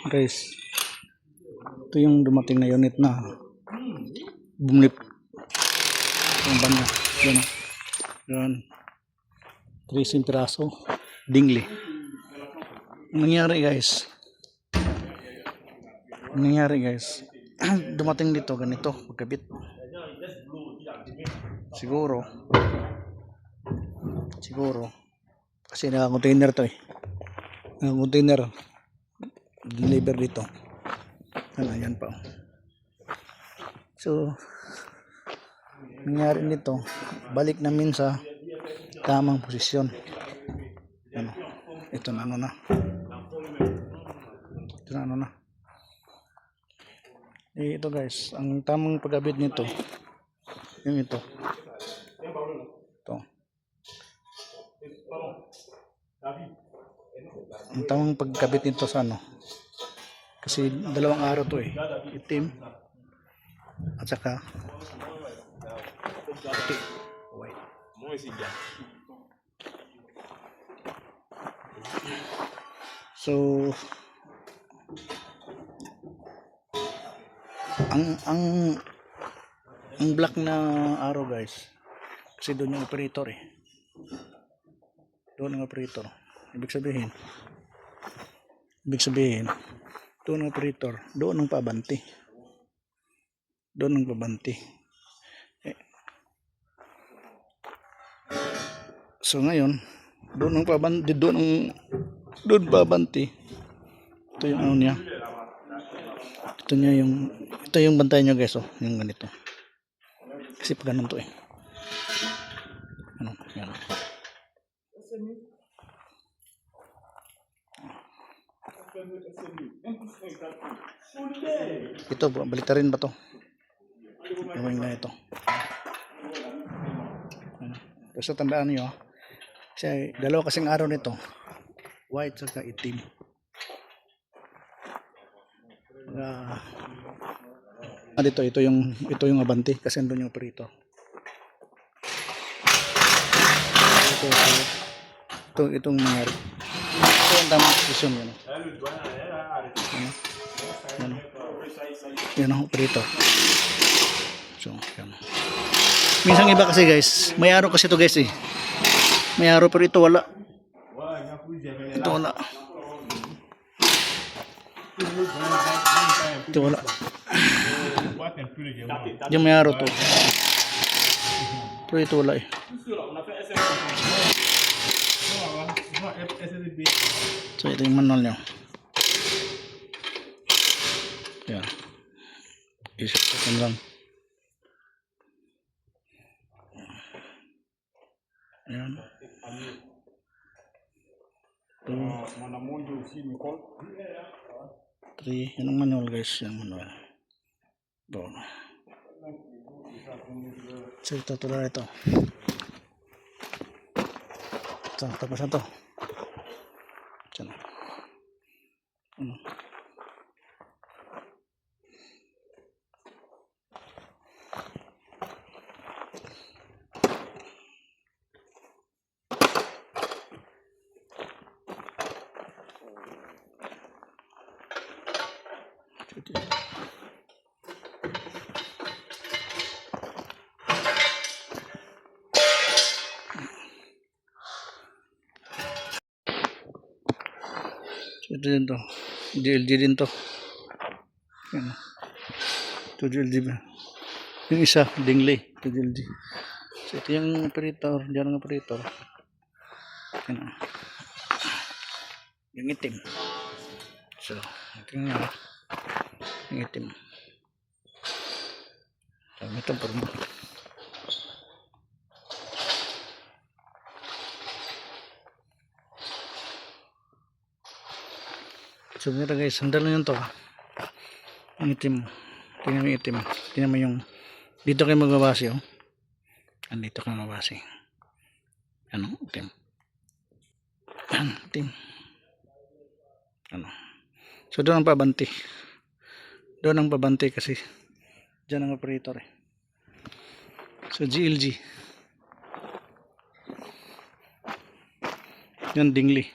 Guys, ito yung dumating na unit na bumlip yung banya. Yan, yan. 3 piraso dingli. Ang nangyari guys, dumating dito ganito pagkabit. Siguro kasi naka-container to naka-container deliver dito. Ayan pa. So nangyari nito, balik namin sa tamang posisyon. Ano, ito na ano na. Ito guys, ang tamang pagkabit nito yung ito. Ang tamang pagkabit nito sa ano, kasi dalawang araw to itim at saka puti. So ang black na araw guys, kasi doon yung operator doon ang operator. Ibig sabihin doon ang operator, doon ang pabanti. So ngayon doon ang pabanti, doon pabanti. Ito yung ano niya, ito yung bantay nyo guys, yung ganito, kasi pag ganun to ano, yan. Ito, balitarin ba to? Gawin na ito. Basta tandaan nyo, kasi dalawa kasing araw nito, white saka itim. Dito ito yung abanti kasi andun yung operator. Itong nangyari. Ito yung tamang posisyon yan. Yan ang operator. So, yan. Minsan iba kasi guys, may araw kasi ito guys may araw pero ito wala. Ito wala. Yung may araw to. Pero ito wala So ito yung manual nyo. Yan. Isip ko lang. Ayan. Yan ang manual guys, yung manual. Doon. So ito tuloy ito. So tapos na to. Diyan. Ano? Ito din to, DLG din to. Ito DLG ba? Yung isa, dingli, ito DLG. So ito yung operator, diyan ang operator. Yung itim. So, ito yung itim. So, ito porma. So mira guys, sandal lang yun to. Ang itim. Tingnan mo yung itim. Tingnan mo yung dito kayo magbabase andito kayo magbabase. Ano? Itim. Itim. Ano? So doon ang pabanti. Kasi dyan ang operator So GLG. Yan dingli.